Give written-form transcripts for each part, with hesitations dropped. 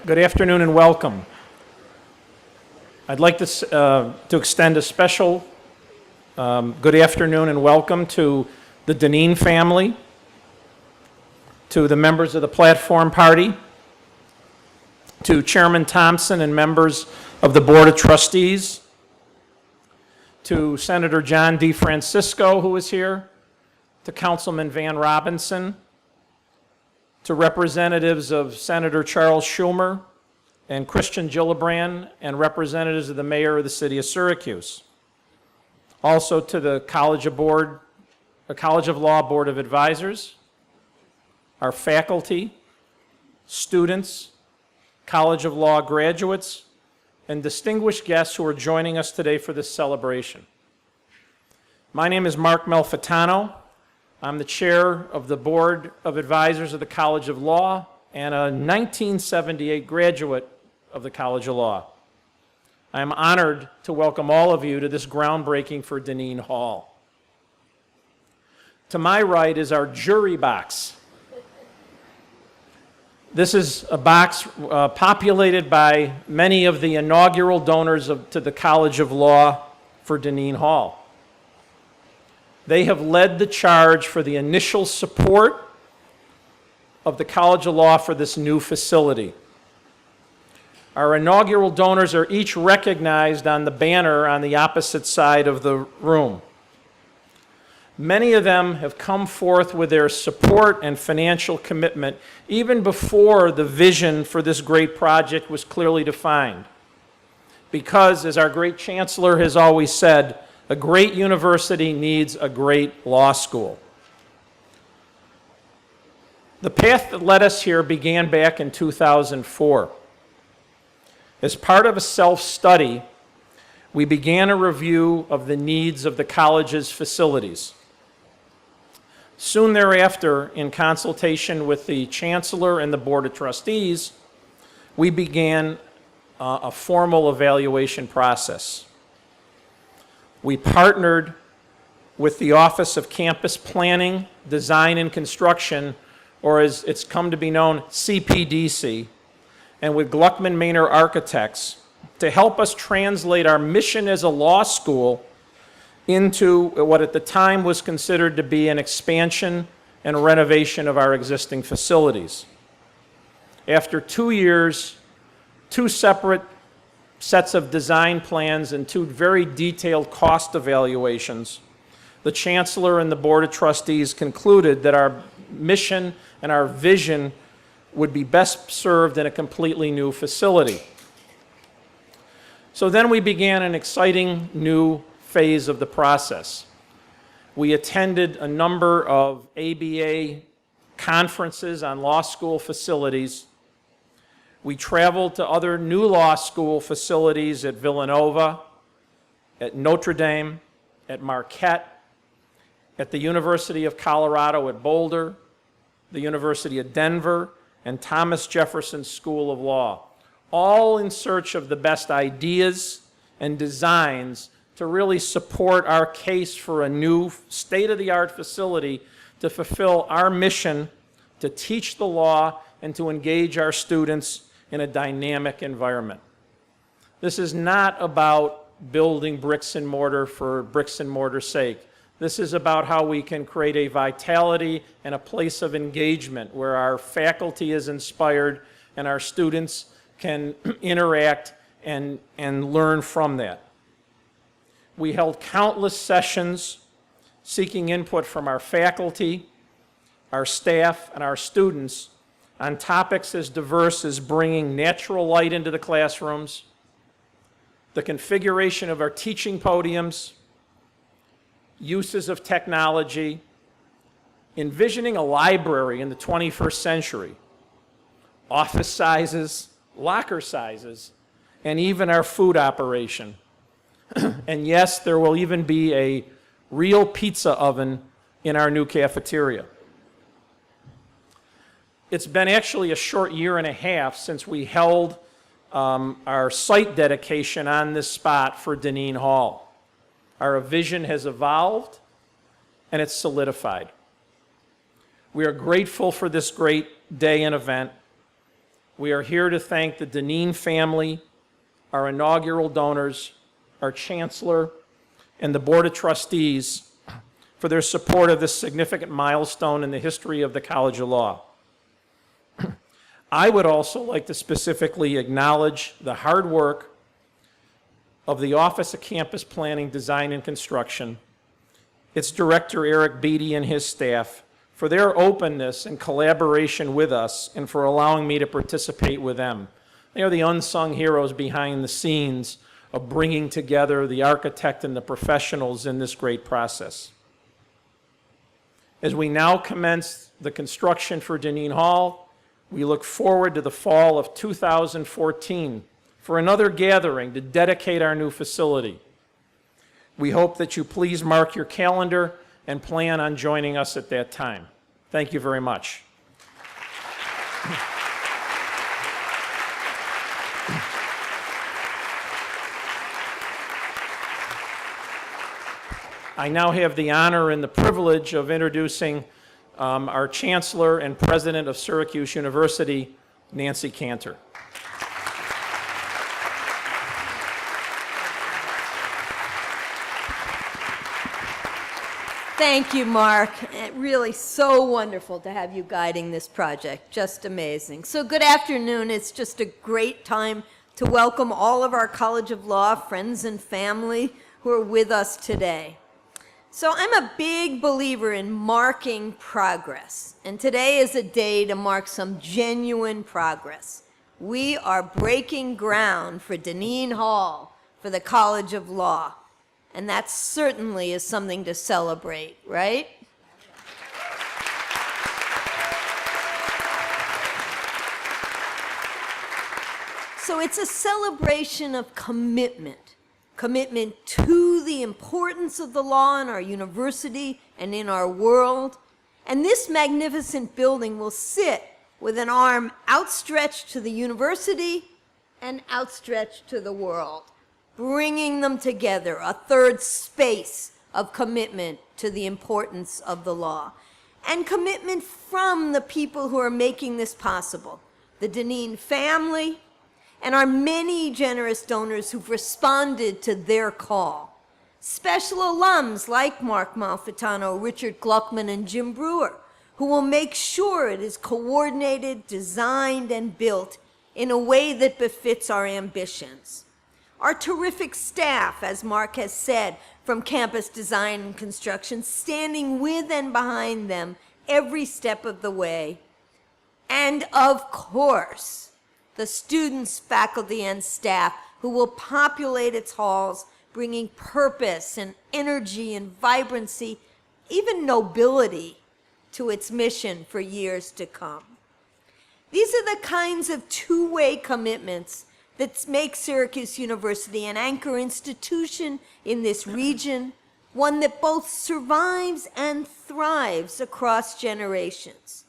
Good afternoon and welcome. I'd like to extend a special good afternoon and welcome to the Dineen family, to the members of the Platform Party, to Chairman Thompson and members of the Board of Trustees, to Senator John DeFrancisco, who is here, to Councilman Van Robinson, to representatives of Senator Charles Schumer and Christian Gillibrand, and representatives of the mayor of the city of Syracuse. Also to the College of Law Board of Advisors, our faculty, students, College of Law graduates, and distinguished guests who are joining us today for this celebration. My name is Mark Malfitano. I'm the chair of the Board of Advisors of the College of Law and a 1978 graduate of the College of Law. I am honored to welcome all of you to this groundbreaking for Dineen Hall. To my right is our jury box. This is a box populated by many of the inaugural donors to the College of Law for Dineen Hall. They have led the charge for the initial support of the College of Law for this new facility. Our inaugural donors are each recognized on the banner on the opposite side of the room. Many of them have come forth with their support and financial commitment even before the vision for this great project was clearly defined. Because, as our great chancellor has always said, a great university needs a great law school. The path that led us here began back in 2004. As part of a self-study, we began a review of the needs of the college's facilities. Soon thereafter, in consultation with the chancellor and the Board of Trustees, we began a formal evaluation process. We partnered with the Office of Campus Planning, Design, and Construction, or as it's come to be known, CPDC, and with Gluckman Manor Architects to help us translate our mission as a law school into what at the time was considered to be an expansion and renovation of our existing facilities. After 2 years, 2 separate sets of design plans and 2 very detailed cost evaluations, the Chancellor and the Board of Trustees concluded that our mission and our vision would be best served in a completely new facility. So then we began an exciting new phase of the process. We attended a number of ABA conferences on law school facilities. We traveled to other new law school facilities at Villanova, at Notre Dame, at Marquette, at the University of Colorado at Boulder, the University of Denver, and Thomas Jefferson School of Law, all in search of the best ideas and designs to really support our case for a new state-of-the-art facility to fulfill our mission to teach the law and to engage our students in a dynamic environment. This is not about building bricks and mortar for bricks and mortar's sake. This is about how we can create a vitality and a place of engagement where our faculty is inspired and our students can interact and learn from that. We held countless sessions seeking input from our faculty, our staff, and our students on topics as diverse as bringing natural light into the classrooms, the configuration of our teaching podiums, uses of technology, envisioning a library in the 21st century, office sizes, locker sizes, and even our food operation. And yes, there will even be a real pizza oven in our new cafeteria. It's been actually a short year and a half since we held our site dedication on this spot for Dineen Hall. Our vision has evolved and it's solidified. We are grateful for this great day and event. we are here to thank the Dineen family, our inaugural donors, our chancellor, and the Board of Trustees for their support of this significant milestone in the history of the College of Law. I would also like to specifically acknowledge the hard work of the Office of Campus Planning, Design, and Construction, its director, Eric Beatty, and his staff, for their openness and collaboration with us and for allowing me to participate with them. They are the unsung heroes behind the scenes of bringing together the architect and the professionals in this great process. As we now commence the construction for Dineen Hall, we look forward to the fall of 2014 for another gathering to dedicate our new facility. We hope that you please mark your calendar and plan on joining us at that time. Thank you very much. I now have the honor and the privilege of introducing our Chancellor and President of Syracuse University, Nancy Cantor. Thank you, Mark. Really so wonderful to have you guiding this project. Just amazing. So good afternoon. It's just a great time to welcome all of our College of Law friends and family who are with us today. So I'm a big believer in marking progress, and today is a day to mark some genuine progress. We are breaking ground for Dineen Hall for the College of Law, and that certainly is something to celebrate, right? So it's a celebration of commitment to the importance of the law in our university and in our world. And this magnificent building will sit with an arm outstretched to the university and outstretched to the world, bringing them together, a third space of commitment to the importance of the law. And commitment from the people who are making this possible, the Dineen family, and our many generous donors who've responded to their call. Special alums like Mark Malfitano, Richard Gluckman, and Jim Brewer, who will make sure it is coordinated, designed, and built in a way that befits our ambitions. Our terrific staff, as Mark has said, from campus design and construction, standing with and behind them every step of the way. And of course, the students, faculty, and staff who will populate its halls, bringing purpose and energy and vibrancy, even nobility, to its mission for years to come. These are the kinds of two-way commitments that make Syracuse University an anchor institution in this region, one that both survives and thrives across generations.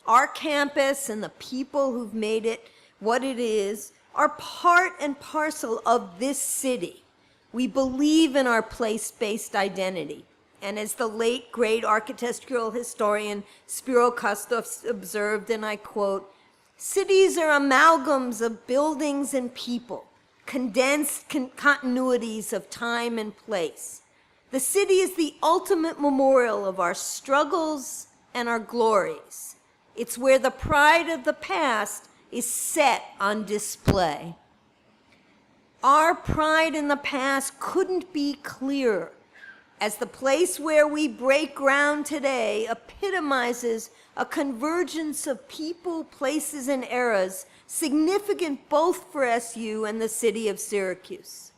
Our campus and the people who've made it what it is are part and parcel of this city. We believe in our place-based identity. And as the late, great architectural historian Spiro Kostov observed, and I quote, "Cities are amalgams of buildings and people, condensed continuities of time and place. The city is the ultimate memorial of our struggles and our glories. It's where the pride of the past is set on display." Our pride in the past couldn't be clearer, as the place where we break ground today epitomizes a convergence of people, places, and eras significant both for SU and the city of Syracuse.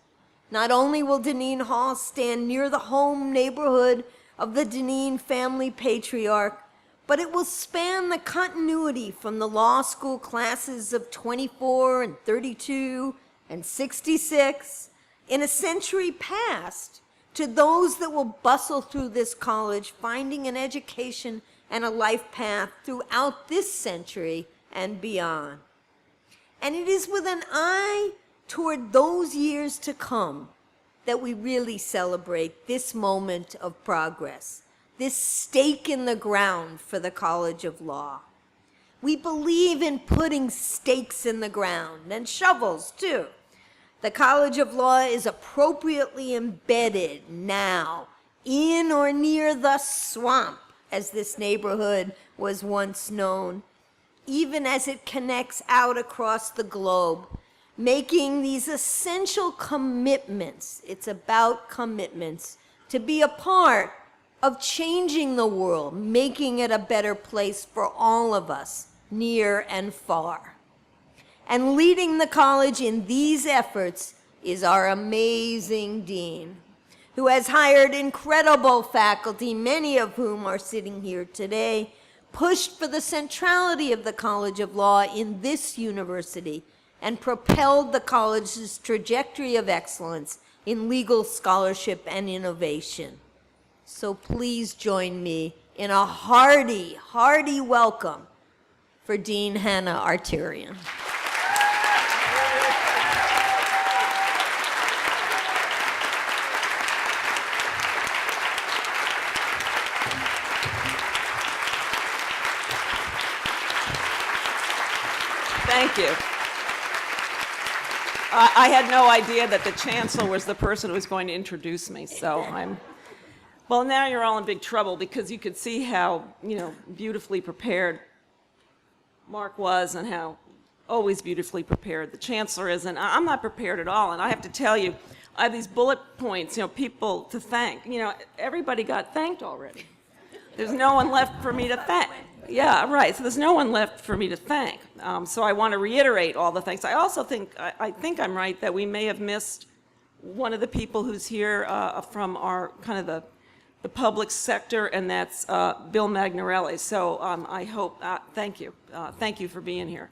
Not only will Dineen Hall stand near the home neighborhood of the Dineen family patriarch, but it will span the continuity from the law school classes of 24 and 32 and 66 in a century past to those that will bustle through this college, finding an education and a life path throughout this century and beyond. And it is with an eye toward those years to come that we really celebrate this moment of progress, this stake in the ground for the College of Law. We believe in putting stakes in the ground, and shovels too. The College of Law is appropriately embedded now in or near the swamp, as this neighborhood was once known, even as it connects out across the globe, making these essential commitments. It's about commitments to be a part of changing the world, making it a better place for all of us, near and far. And leading the college in these efforts is our amazing dean, who has hired incredible faculty, many of whom are sitting here today, pushed for the centrality of the College of Law in this university, and propelled the college's trajectory of excellence in legal scholarship and innovation. So please join me in a hearty, hearty welcome for Dean Hannah Arterian. Thank you. I had no idea that the chancellor was the person who was going to introduce me, so well, now you're all in big trouble because you could see how, beautifully prepared Mark was and how always beautifully prepared the chancellor is, and I'm not prepared at all, and I have to tell you, I have these bullet points, people to thank. Everybody got thanked already. There's no one left for me to thank. Yeah, right. So there's no one left for me to thank. So I want to reiterate all the thanks. I also think, I think I'm right that we may have missed one of the people who's here from our kind of the public sector, and that's Bill Magnarelli. So I hope, thank you. Thank you for being here.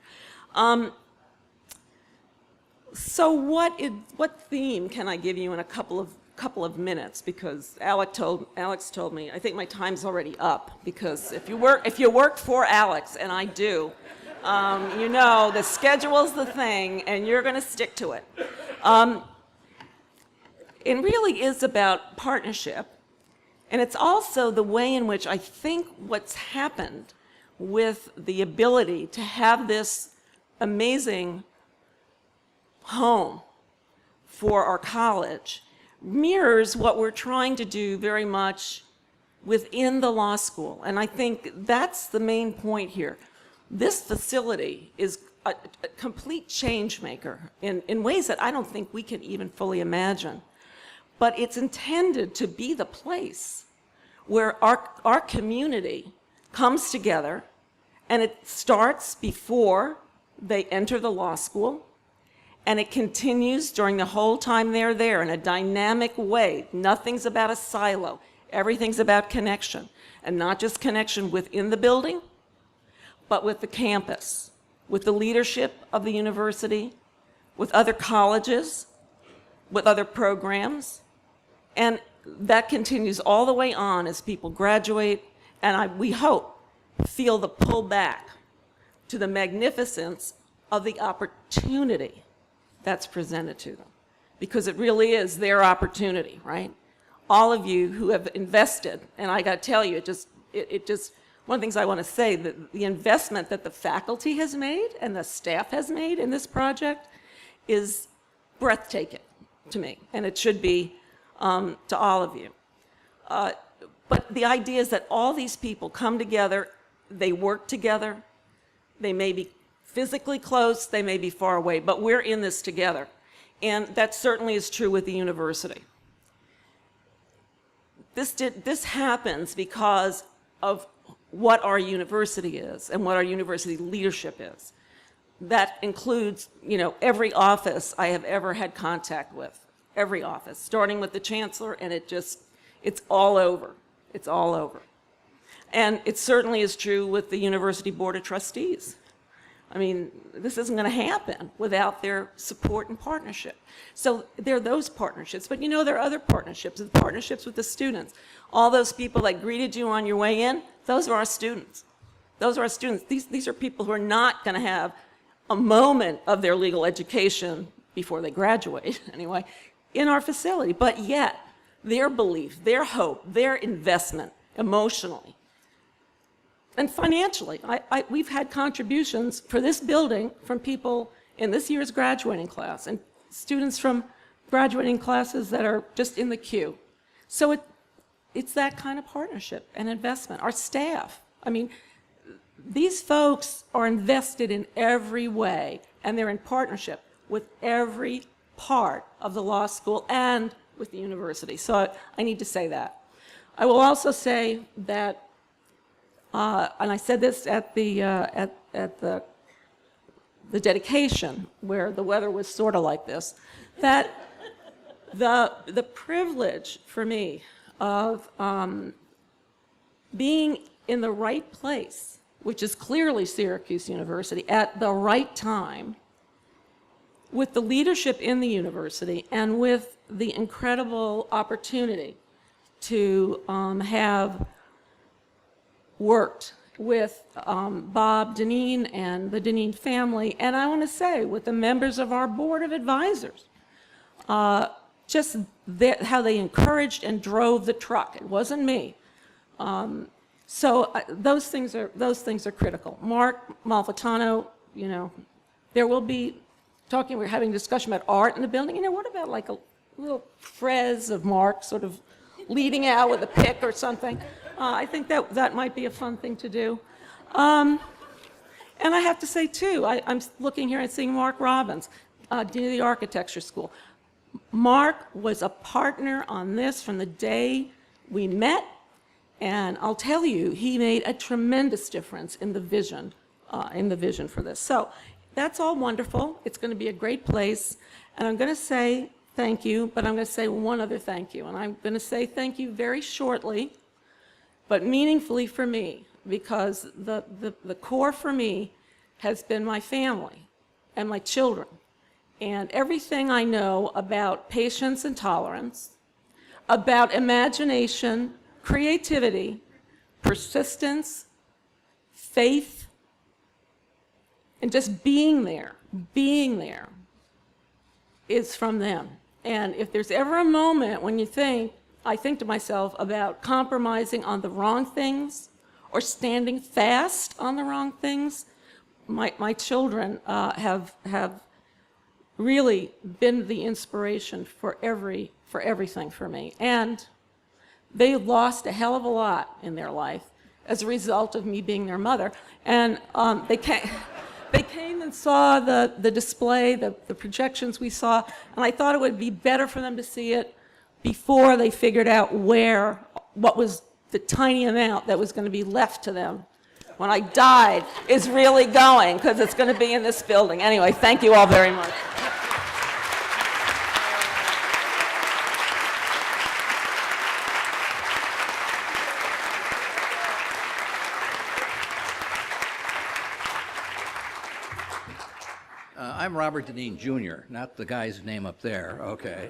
So what theme can I give you in a couple of minutes, because Alex told me, I think my time's already up, because if you work for Alex, and I do, the schedule's the thing, and you're going to stick to it. It really is about partnership, and it's also the way in which I think what's happened with the ability to have this amazing home for our college mirrors what we're trying to do very much within the law school. And I think that's the main point here. This facility is a complete change maker in ways that I don't think we can even fully imagine. But it's intended to be the place where our community comes together, and it starts before they enter the law school, and it continues during the whole time they're there in a dynamic way. Nothing's about a silo. Everything's about connection, and not just connection within the building, but with the campus, with the leadership of the university, with other colleges, with other programs, and that continues all the way on as people graduate, and we hope feel the pull back to the magnificence of the opportunity that's presented to them, because it really is their opportunity, right? All of you who have invested, and I got to tell you, it just one of the things I want to say, that the investment that the faculty has made and the staff has made in this project is breathtaking to me, and it should be to all of you. But the idea is that all these people come together, they work together, they may be physically close, they may be far away, but we're in this together. And that certainly is true with the university. This happens because of what our university is and what our university leadership is. That includes, every office I have ever had contact with, every office, starting with the chancellor, and it's all over. It's all over. And it certainly is true with the University Board of Trustees. I mean, this isn't going to happen without their support and partnership. So there are those partnerships, but there are other partnerships, the partnerships with the students. All those people that greeted you on your way in, those are our students. Those are our students. These are people who are not going to have a moment of their legal education before they graduate, anyway, in our facility. But yet, their belief, their hope, their investment emotionally and financially. We've had contributions for this building from people in this year's graduating class and students from graduating classes that are just in the queue. So it's that kind of partnership and investment. Our staff, I mean, these folks are invested in every way, and they're in partnership with every part of the law school and with the university. So I need to say that. I will also say that, and I said this at the dedication, where the weather was sort of like this, that the privilege for me of being in the right place, which is clearly Syracuse University, at the right time, with the leadership in the university and with the incredible opportunity to have worked with Bob Dineen and the Dineen family, and I want to say with the members of our board of advisors, just how they encouraged and drove the truck. It wasn't me. So those things are critical. Mark Malfitano, you know, there will be we're having a discussion about art in the building. You know, what about like a little frieze of Mark sort of leading out with a pick or something? I think that might be a fun thing to do. And I have to say, too, I'm looking here and seeing Mark Robbins, Dean of the Architecture School. Mark was a partner on this from the day we met, and I'll tell you, he made a tremendous difference in the vision for this. So that's all wonderful. It's going to be a great place, and I'm going to say thank you, but I'm going to say one other thank you, and I'm going to say thank you very shortly, but meaningfully for me, because the core for me has been my family and my children, and everything I know about patience and tolerance, about imagination, creativity, persistence, faith, and just being there is from them. And if there's ever a moment when I think to myself about compromising on the wrong things or standing fast on the wrong things, my children have really been the inspiration for everything for me. And they lost a hell of a lot in their life as a result of me being their mother. And they came and saw the display, the projections we saw, and I thought it would be better for them to see it before they figured out what was the tiny amount that was going to be left to them when I died is really going, because it's going to be in this building. Anyway, thank you all very much. I'm Robert Dineen, Jr., not the guy's name up there. Okay.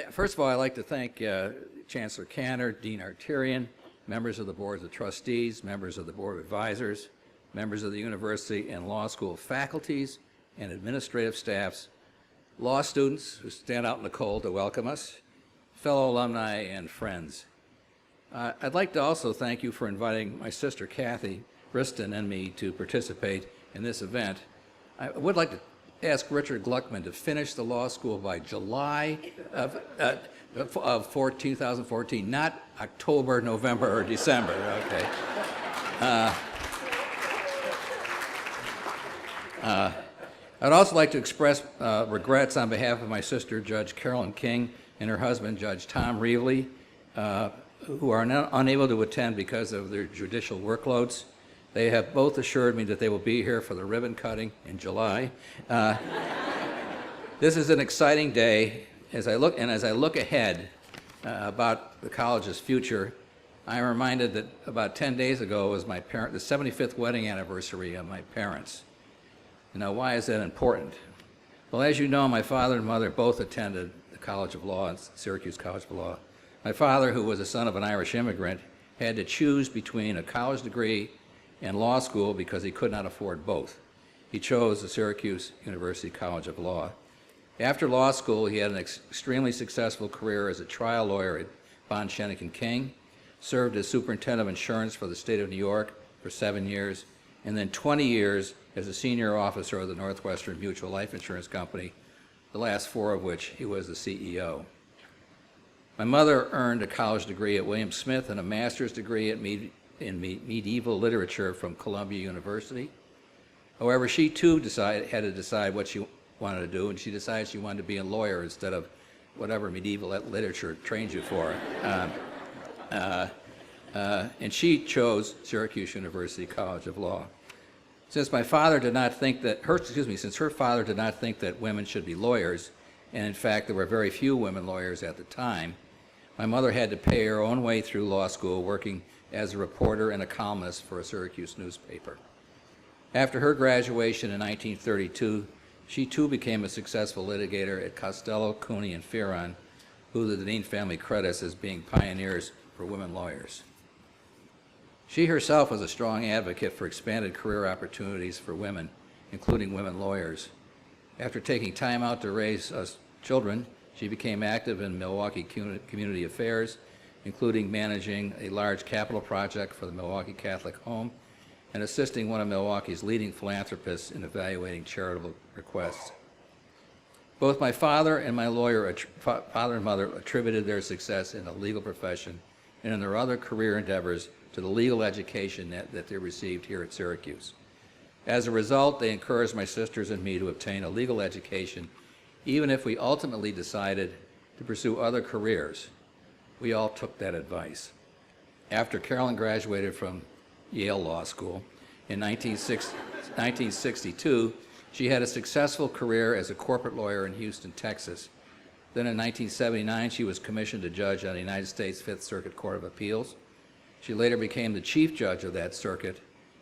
First of all, I'd like to thank Chancellor Cantor, Dean Arterian, members of the boards of trustees, members of the board of advisors, members of the university and law school faculties and administrative staffs, law students who stand out in the cold to welcome us, fellow alumni and friends. I'd like to also thank you for inviting my sister Kathy Briston and me to participate in this event. I would like to ask Richard Gluckman to finish the law school by July of 2014, not October, November, or December. Okay. I'd also like to express regrets on behalf of my sister, Judge Carolyn King, and her husband, Judge Tom Reevely, who are unable to attend because of their judicial workloads. They have both assured me that they will be here for the ribbon cutting in July. This is an exciting day. As I look ahead about the college's future, I'm reminded that about 10 days ago was the 75th wedding anniversary of my parents. Now, why is that important? Well, as you know, my father and mother both attended the College of Law, Syracuse College of Law. My father, who was the son of an Irish immigrant, had to choose between a college degree and law school because he could not afford both. He chose the Syracuse University College of Law. After law school, he had an extremely successful career as a trial lawyer at Bond, Shennick & King, served as superintendent of insurance for the state of New York for 7 years, and then 20 years as a senior officer of the Northwestern Mutual Life Insurance Company, the last 4 of which he was the CEO. My mother earned a college degree at William Smith and a master's degree in medieval literature from Columbia University. However, she too had to decide what she wanted to do, and she decided she wanted to be a lawyer instead of whatever medieval literature trains you for. And she chose Syracuse University College of Law. Since her father did not think that women should be lawyers, and in fact there were very few women lawyers at the time, my mother had to pay her own way through law school, working as a reporter and a columnist for a Syracuse newspaper. After her graduation in 1932, she too became a successful litigator at Costello, Cooney, and Fearon, who the Dineen family credits as being pioneers for women lawyers. She herself was a strong advocate for expanded career opportunities for women, including women lawyers. After taking time out to raise us children, she became active in Milwaukee community affairs, including managing a large capital project for the Milwaukee Catholic Home and assisting one of Milwaukee's leading philanthropists in evaluating charitable requests. Both my father and my father and mother attributed their success in the legal profession and in their other career endeavors to the legal education that they received here at Syracuse. As a result, they encouraged my sisters and me to obtain a legal education, even if we ultimately decided to pursue other careers. We all took that advice. After Carolyn graduated from Yale Law School in 1962, she had a successful career as a corporate lawyer in Houston, Texas. Then in 1979, she was commissioned a judge on the United States Fifth Circuit Court of Appeals. She later became the chief judge of that circuit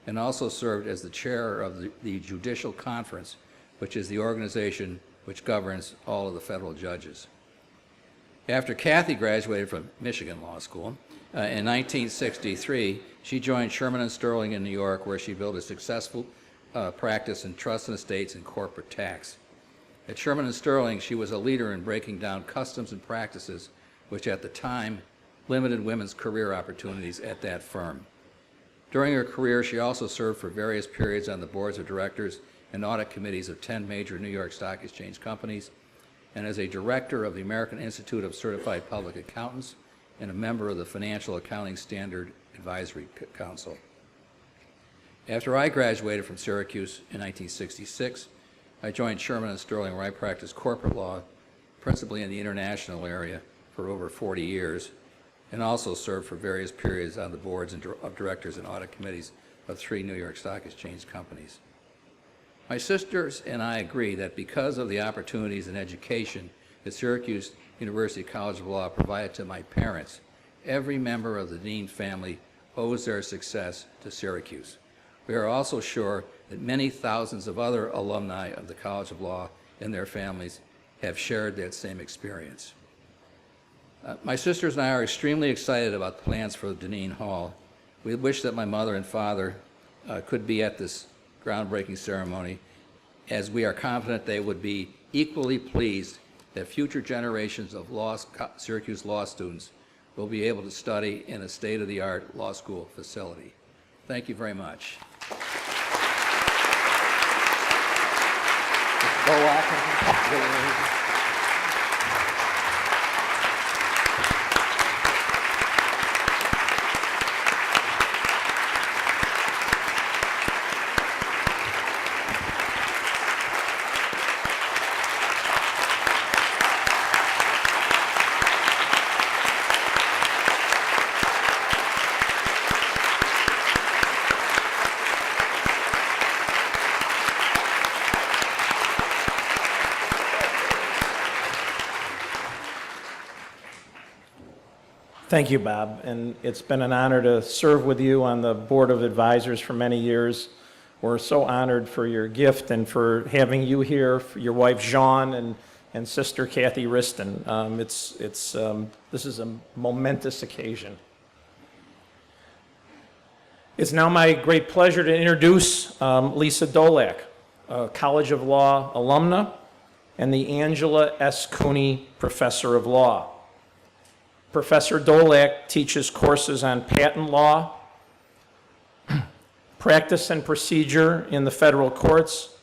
and also served as the chair of the Judicial Conference, which is the organization which governs all of the federal judges. After Kathy graduated from Michigan Law School, in 1963, she joined Sherman & Sterling in New York, where she built a successful practice in trust and estates and corporate tax. At Sherman & Sterling, she was a leader in breaking down customs and practices which at the time limited women's career opportunities at that firm. During her career, she also served for various periods on the boards of directors and audit committees of 10 major New York Stock Exchange companies, and as a director of the American Institute of Certified Public Accountants and a member of the Financial Accounting Standard Advisory Council. After I graduated from Syracuse in 1966, I joined Sherman & Sterling, where I practiced corporate law, principally in the international area, for over 40 years, and also served for various periods on the boards of directors and audit committees of 3 New York Stock Exchange companies. My sisters and I agree that because of the opportunities in education that Syracuse University College of Law provided to my parents, every member of the Dineen family owes their success to Syracuse. We are also sure that many thousands of other alumni of the College of Law and their families have shared that same experience. My sisters and I are extremely excited about the plans for Dineen Hall. We wish that my mother and father could be at this groundbreaking ceremony, as we are confident they would be equally pleased that future generations of Syracuse law students will be able to study in a state-of-the-art law school facility. Thank you very much. Thank you, Bob, and it's been an honor to serve with you on the Board of Advisors for many years. We're so honored for your gift and for having you here, for your wife Jean and sister Kathy Riston. This is a momentous occasion. It's now my great pleasure to introduce Lisa Dolak, a College of Law alumna and the Angela S. Cooney Professor of Law. Professor Dolak teaches courses on patent law, practice and procedure in the federal courts,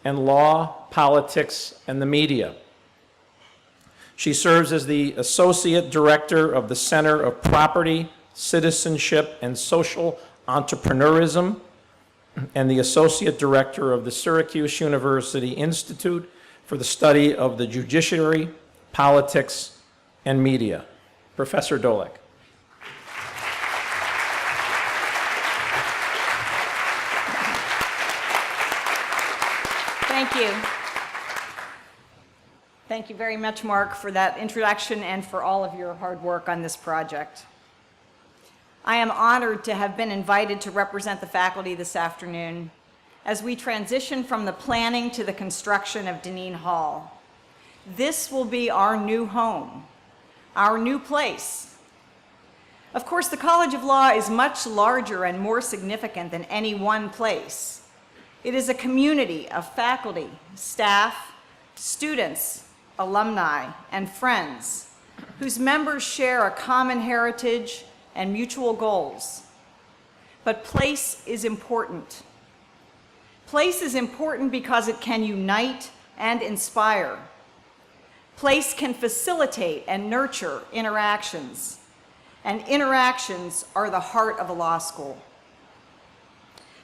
and law, politics, and the media. She serves as the Associate Director of the Center of Property, Citizenship, and Social Entrepreneurism, and the Associate Director of the Syracuse University Institute for the Study of the Judiciary, Politics, and Media. Professor Dolak. Thank you. Thank you very much, Mark, for that introduction and for all of your hard work on this project. I am honored to have been invited to represent the faculty this afternoon as we transition from the planning to the construction of Dineen Hall. This will be our new home, our new place. Of course, the College of Law is much larger and more significant than any one place. It is a community of faculty, staff, students, alumni, and friends whose members share a common heritage and mutual goals. But place is important. Place is important because it can unite and inspire. Place can facilitate and nurture interactions, and interactions are the heart of a law school.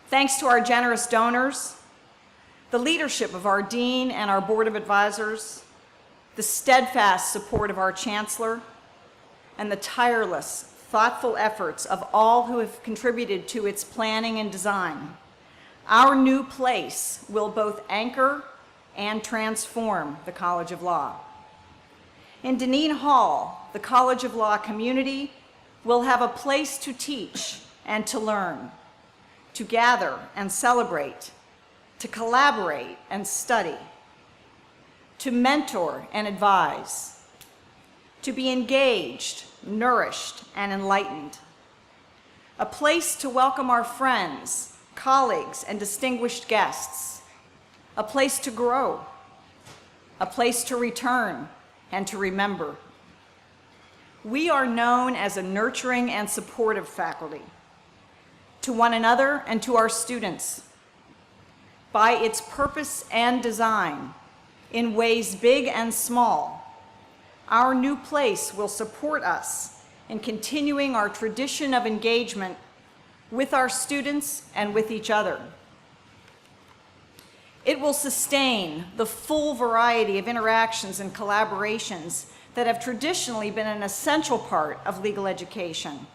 Thanks to our generous donors, the leadership of our dean and our board of advisors, the steadfast support of our chancellor, and the tireless, thoughtful efforts of all who have contributed to its planning and design, our new place will both anchor and transform the College of Law. In Dineen Hall, the College of Law community will have a place to teach and to learn, to gather and celebrate, to collaborate and study, to mentor and advise, to be engaged, nourished, and enlightened. A place to welcome our friends, colleagues, and distinguished guests. A place to grow. A place to return and to remember. We are known as a nurturing and supportive faculty to one another and to our students. By its purpose and design, in ways big and small, our new place will support us in continuing our tradition of engagement with our students and with each other. It will sustain the full variety of interactions and collaborations that have traditionally been an essential part of legal education,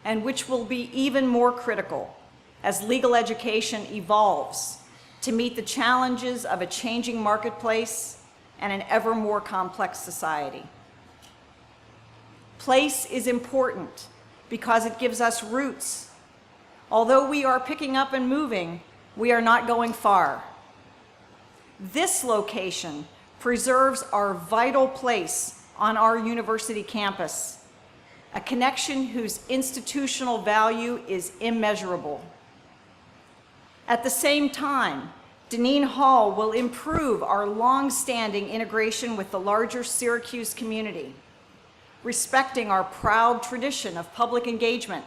and which will be even more critical as legal education evolves to meet the challenges of a changing marketplace and an ever more complex society. Place is important because it gives us roots. Although we are picking up and moving, we are not going far. This location preserves our vital place on our university campus, a connection whose institutional value is immeasurable. At the same time, Dineen Hall will improve our long-standing integration with the larger Syracuse community, respecting our proud tradition of public engagement.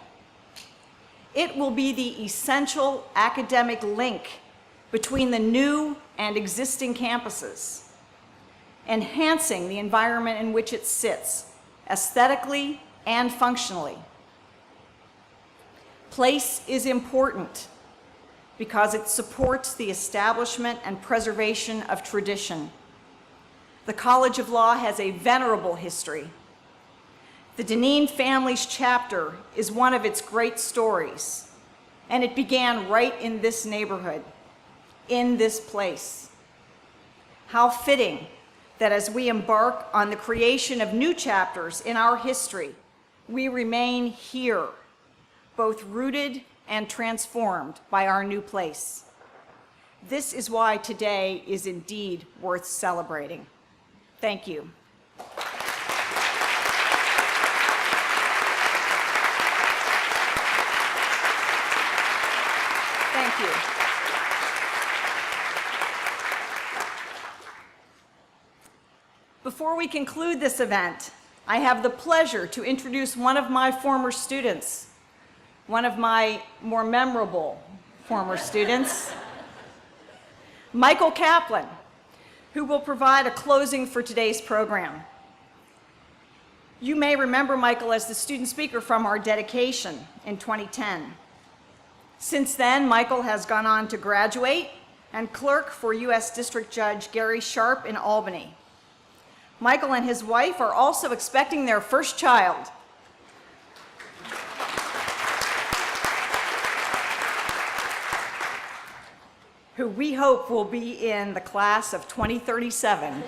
It will be the essential academic link between the new and existing campuses, enhancing the environment in which it sits, aesthetically and functionally. Place is important because it supports the establishment and preservation of tradition. The College of Law has a venerable history. The Dineen family's chapter is one of its great stories, and it began right in this neighborhood, in this place. How fitting that as we embark on the creation of new chapters in our history, we remain here, both rooted and transformed by our new place. This is why today is indeed worth celebrating. Thank you. Thank you. Before we conclude this event, I have the pleasure to introduce one of my former students, one of my more memorable former students, Michael Kaplan, who will provide a closing for today's program. You may remember Michael as the student speaker from our dedication in 2010. Since then, Michael has gone on to graduate and clerk for U.S. District Judge Gary Sharp in Albany. Michael and his wife are also expecting their first child. Who we hope will be in the class of 2037.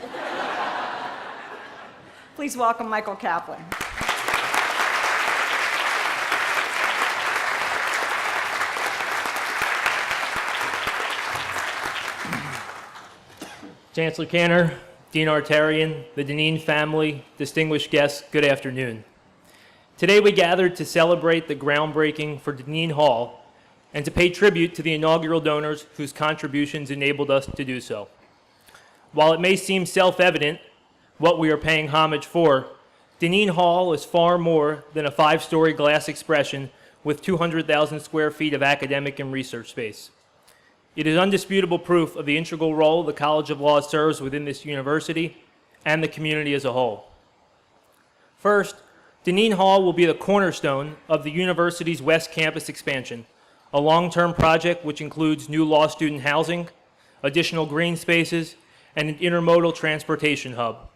Please welcome Michael Kaplan. Chancellor Cantor, Dean Artarian, the Dineen family, distinguished guests, good afternoon. Today we gathered to celebrate the groundbreaking for Dineen Hall and to pay tribute to the inaugural donors whose contributions enabled us to do so. While it may seem self-evident what we are paying homage for, Dineen Hall is far more than a 5-story glass expression with 200,000 square feet of academic and research space. It is undisputable proof of the integral role the College of Law serves within this university and the community as a whole. First, Dineen Hall will be the cornerstone of the university's West Campus expansion, a long-term project which includes new law student housing, additional green spaces, and an intermodal transportation hub.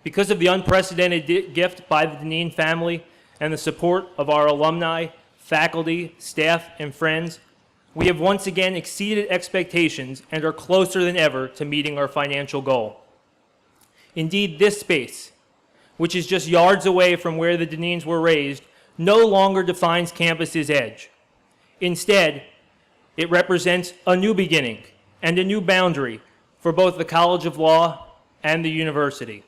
Because of the unprecedented gift by the Dineen family and the support of our alumni, faculty, staff, and friends, we have once again exceeded expectations and are closer than ever to meeting our financial goal. Indeed, this space, which is just yards away from where the Dineens were raised, no longer defines campus's edge. Instead, it represents a new beginning and a new boundary for both the College of Law and the university.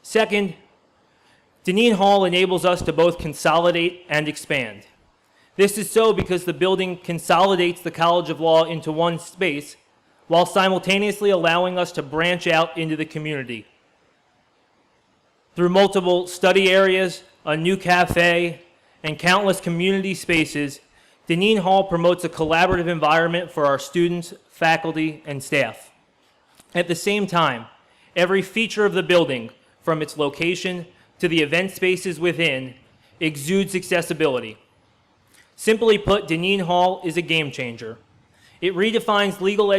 Second, Dineen Hall enables us to both consolidate and expand. This is so because the building consolidates the College of Law into one space while simultaneously allowing us to branch out into the community. Through multiple study areas, a new cafe, and countless community spaces, Dineen Hall promotes a collaborative environment for our students, faculty, and staff. At the same time, every feature of the building, from its location to the event spaces within, exudes accessibility. Simply put, Dineen Hall is a game changer. It redefines legal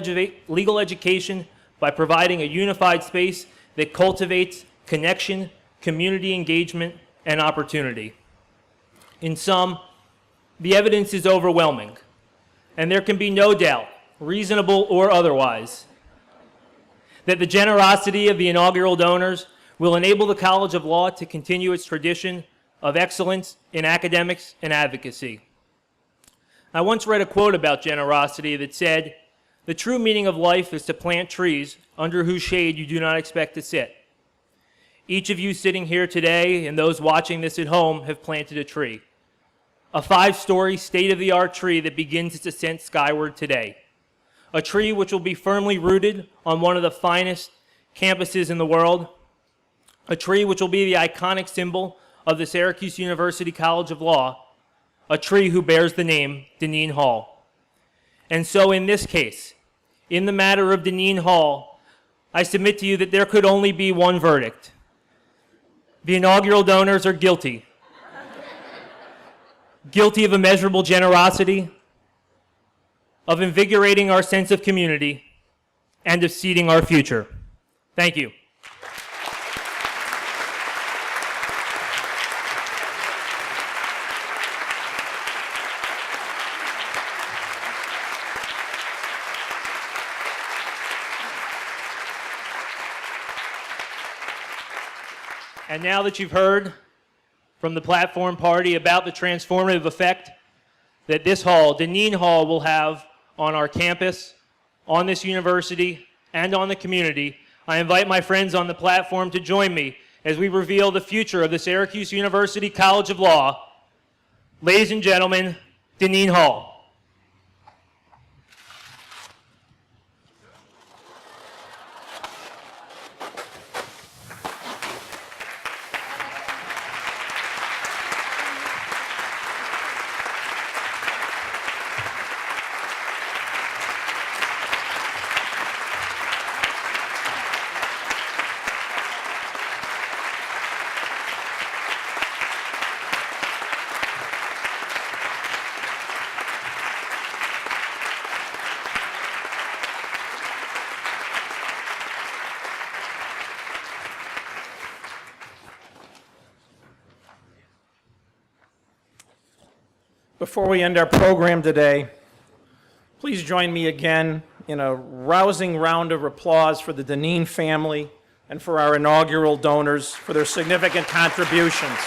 education by providing a unified space that cultivates connection, community engagement, and opportunity. In sum, the evidence is overwhelming, and there can be no doubt, reasonable or otherwise, that the generosity of the inaugural donors will enable the College of Law to continue its tradition of excellence in academics and advocacy. I once read a quote about generosity that said, "The true meaning of life is to plant trees under whose shade you do not expect to sit." Each of you sitting here today and those watching this at home have planted a tree. A 5-story state-of-the-art tree that begins its ascent skyward today. A tree which will be firmly rooted on one of the finest campuses in the world. A tree which will be the iconic symbol of the Syracuse University College of Law, a tree who bears the name Dineen Hall. And so in this case, in the matter of Dineen Hall, I submit to you that there could only be one verdict. The inaugural donors are guilty. Guilty of immeasurable generosity, of invigorating our sense of community, and of seeding our future. Thank you. And now that you've heard from the platform party about the transformative effect that this hall, Dineen Hall, will have on our campus, on this university, and on the community, I invite my friends on the platform to join me as we reveal the future of the Syracuse University College of Law. Ladies and gentlemen, Dineen Hall. Before we end our program today, please join me again in a rousing round of applause for the Dineen family and for our inaugural donors for their significant contributions.